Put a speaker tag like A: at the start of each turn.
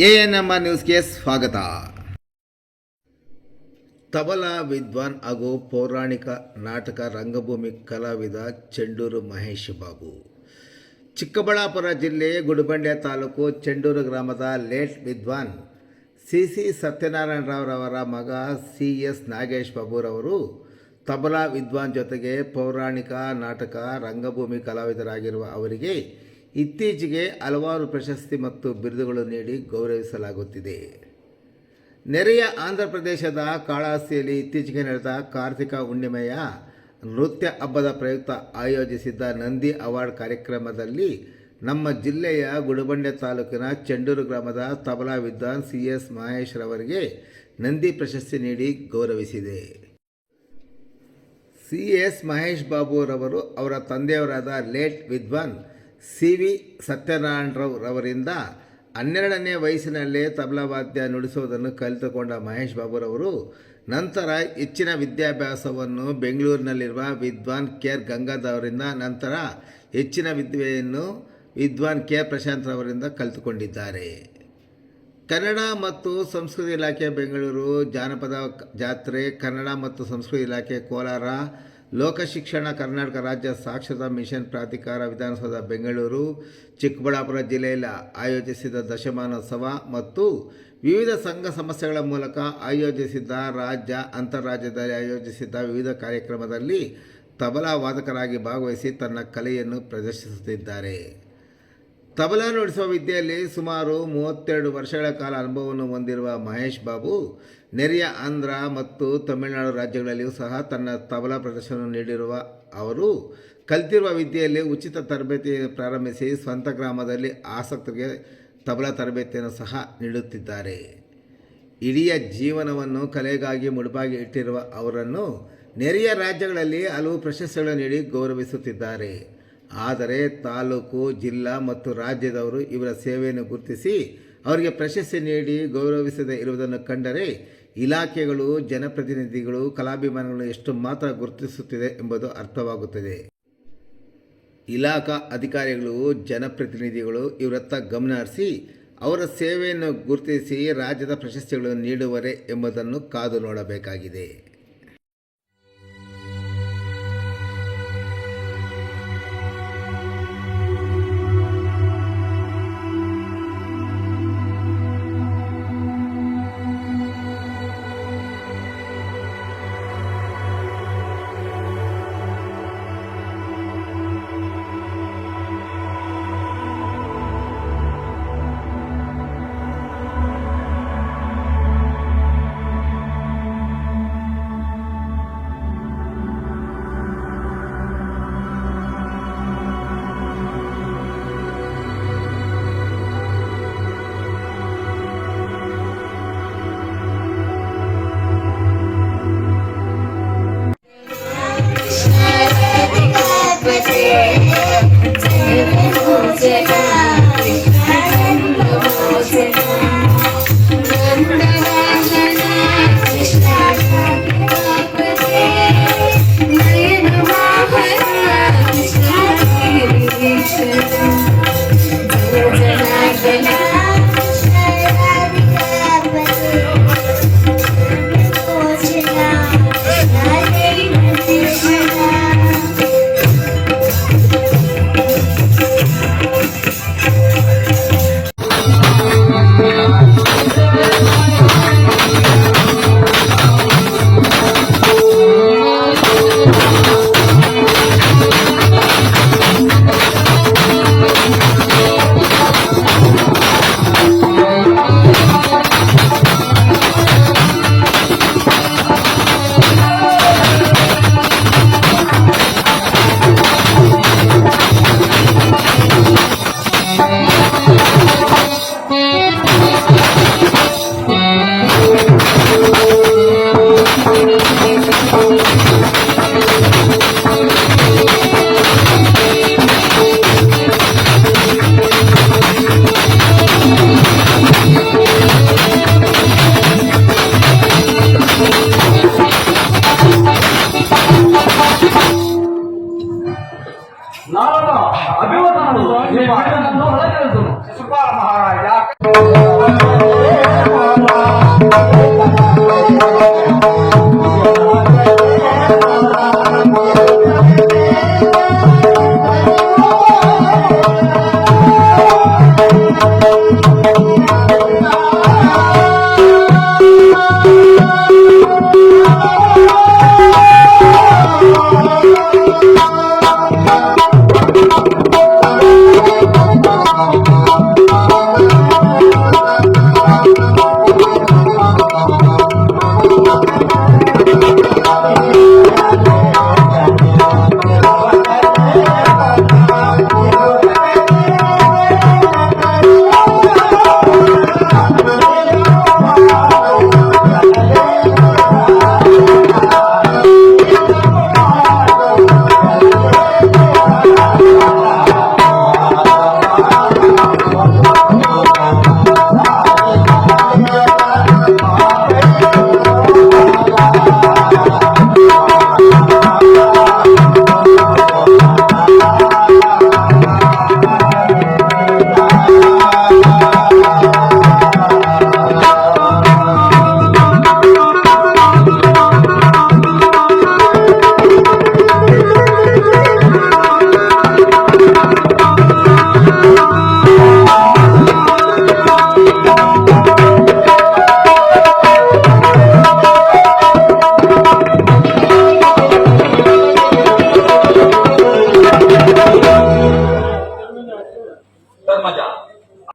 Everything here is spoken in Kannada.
A: ಎಎನ್ಎಂಆರ್ ನ್ಯೂಸ್ಗೆ ಸ್ವಾಗತ. ತಬಲಾ ವಿದ್ವಾನ್ ಹಾಗೂ ಪೌರಾಣಿಕ ನಾಟಕ ರಂಗಭೂಮಿ ಕಲಾವಿದ ಚೆಂಡೂರು ಮಹೇಶ್ ಬಾಬು. ಚಿಕ್ಕಬಳ್ಳಾಪುರ ಜಿಲ್ಲೆ ಗುಡಿಬಂಡೆ ತಾಲೂಕು ಚೆಂಡೂರು ಗ್ರಾಮದ ಲೇಟ್ ವಿದ್ವಾನ್ ಸಿ ಸತ್ಯನಾರಾಯಣರಾವ್ರವರ ಮಗ CS ನಾಗೇಶ್ ಬಾಬುರವರು ತಬಲಾ ವಿದ್ವಾನ್ ಜೊತೆಗೆ ಪೌರಾಣಿಕ ನಾಟಕ ರಂಗಭೂಮಿ ಕಲಾವಿದರಾಗಿರುವ ಅವರಿಗೆ ಇತ್ತೀಚೆಗೆ ಹಲವಾರು ಪ್ರಶಸ್ತಿ ಮತ್ತು ಬಿರುದುಗಳು ನೀಡಿ ಗೌರವಿಸಲಾಗುತ್ತಿದೆ. ನೆರೆಯ ಆಂಧ್ರ ಪ್ರದೇಶದ ಕಾಳಹಸ್ತಿಯಲ್ಲಿ ಇತ್ತೀಚೆಗೆ ನಡೆದ ಕಾರ್ತಿಕ ಹುಣ್ಣಿಮೆಯ ನೃತ್ಯ ಹಬ್ಬದ ಪ್ರಯುಕ್ತ ಆಯೋಜಿಸಿದ್ದ ನಂದಿ ಅವಾರ್ಡ್ ಕಾರ್ಯಕ್ರಮದಲ್ಲಿ ನಮ್ಮ ಜಿಲ್ಲೆಯ ಗುಡಿಬಂಡೆ ತಾಲೂಕಿನ ಚೆಂಡೂರು ಗ್ರಾಮದ ತಬಲಾ ವಿದ್ವಾನ್ CS ಮಹೇಶ್ ರವರಿಗೆ ನಂದಿ ಪ್ರಶಸ್ತಿ ನೀಡಿ ಗೌರವಿಸಿದೆ. CS ಮಹೇಶ್ ಬಾಬುರವರು ಅವರ ತಂದೆಯವರಾದ ಲೇಟ್ ವಿದ್ವಾನ್ CV ಸತ್ಯನಾರಾಯಣರವರಿಂದ 12ನೇ ವಯಸ್ಸಿನಲ್ಲೇ ತಬಲಾ ವಾದ್ಯ ನುಡಿಸುವುದನ್ನು ಕಲಿತುಕೊಂಡ ಮಹೇಶ್ ಬಾಬುರವರು ನಂತರ ಹೆಚ್ಚಿನ ವಿದ್ಯಾಭ್ಯಾಸವನ್ನು ಬೆಂಗಳೂರಿನಲ್ಲಿರುವ ವಿದ್ವಾನ್ KR ಗಂಗಾಧರವರಿಂದ, ನಂತರ ಹೆಚ್ಚಿನ ವಿದ್ಯೆಯನ್ನು ವಿದ್ವಾನ್ KR ಪ್ರಶಾಂತ್ರವರಿಂದ ಕಲಿತುಕೊಂಡಿದ್ದಾರೆ. ಕನ್ನಡ ಮತ್ತು ಸಂಸ್ಕೃತಿ ಇಲಾಖೆ ಬೆಂಗಳೂರು, ಜಾನಪದ ಜಾತ್ರೆ ಕನ್ನಡ ಮತ್ತು ಸಂಸ್ಕೃತಿ ಇಲಾಖೆ ಕೋಲಾರ, ಲೋಕಶಿಕ್ಷಣ ಕರ್ನಾಟಕ ರಾಜ್ಯ ಸಾಕ್ಷರತಾ ಮಿಷನ್ ಪ್ರಾಧಿಕಾರ ವಿಧಾನಸೌಧ ಬೆಂಗಳೂರು, ಚಿಕ್ಕಬಳ್ಳಾಪುರ ಜಿಲ್ಲೆಯಲ್ಲಿ ಆಯೋಜಿಸಿದ ದಶಮಾನೋತ್ಸವ ಮತ್ತು ವಿವಿಧ ಸಂಘ ಸಂಸ್ಥೆಗಳ ಮೂಲಕ ಆಯೋಜಿಸಿದ್ದ ರಾಜ್ಯ ಅಂತಾರಾಜ್ಯದಲ್ಲಿ ಆಯೋಜಿಸಿದ್ದ ವಿವಿಧ ಕಾರ್ಯಕ್ರಮದಲ್ಲಿ ತಬಲಾ ವಾದಕರಾಗಿ ಭಾಗವಹಿಸಿ ತನ್ನ ಕಲೆಯನ್ನು ಪ್ರದರ್ಶಿಸುತ್ತಿದ್ದಾರೆ. ತಬಲಾ ನುಡಿಸುವ ವಿದ್ಯೆಯಲ್ಲಿ ಸುಮಾರು 32 ವರ್ಷಗಳ ಕಾಲ ಅನುಭವವನ್ನು ಹೊಂದಿರುವ ಮಹೇಶ್ ಬಾಬು ನೆರೆಯ ಆಂಧ್ರ ಮತ್ತು ತಮಿಳುನಾಡು ರಾಜ್ಯಗಳಲ್ಲಿಯೂ ಸಹ ತನ್ನ ತಬಲಾ ಪ್ರದರ್ಶನ ನೀಡಿರುವ ಅವರು ಕಲಿತಿರುವ ವಿದ್ಯೆಯಲ್ಲಿ ಉಚಿತ ತರಬೇತಿ ಪ್ರಾರಂಭಿಸಿ ಸ್ವಂತ ಗ್ರಾಮದಲ್ಲಿ ಆಸಕ್ತರಿಗೆ ತಬಲಾ ತರಬೇತಿಯನ್ನು ಸಹ ನೀಡುತ್ತಿದ್ದಾರೆ. ಇಡೀ ಜೀವನವನ್ನು ಕಲೆಗಾಗಿ ಮುಡುಪಾಗಿ ಇಟ್ಟಿರುವ ಅವರನ್ನು ನೆರೆಯ ರಾಜ್ಯಗಳಲ್ಲಿ ಹಲವು ಪ್ರಶಸ್ತಿಗಳನ್ನು ನೀಡಿ ಗೌರವಿಸುತ್ತಿದ್ದಾರೆ. ಆದರೆ ತಾಲೂಕು, ಜಿಲ್ಲಾ ಮತ್ತು ರಾಜ್ಯದವರು ಇವರ ಸೇವೆಯನ್ನು ಗುರುತಿಸಿ ಅವರಿಗೆ ಪ್ರಶಸ್ತಿ ನೀಡಿ ಗೌರವಿಸದೇ ಇರುವುದನ್ನು ಕಂಡರೆ ಇಲಾಖೆಗಳು, ಜನಪ್ರತಿನಿಧಿಗಳು, ಕಲಾಭಿಮಾನಿಗಳು ಎಷ್ಟು ಮಾತ್ರ ಗುರುತಿಸುತ್ತಿದೆ ಎಂಬುದು ಅರ್ಥವಾಗುತ್ತದೆ. ಇಲಾಖಾ ಅಧಿಕಾರಿಗಳು, ಜನಪ್ರತಿನಿಧಿಗಳು ಇವರತ್ತ ಗಮನ ಹರಿಸಿ ಅವರ ಸೇವೆಯನ್ನು ಗುರುತಿಸಿ ರಾಜ್ಯದ ಪ್ರಶಸ್ತಿಗಳನ್ನು ನೀಡುವರೇ ಎಂಬುದನ್ನು ಕಾದು ನೋಡಬೇಕಾಗಿದೆ.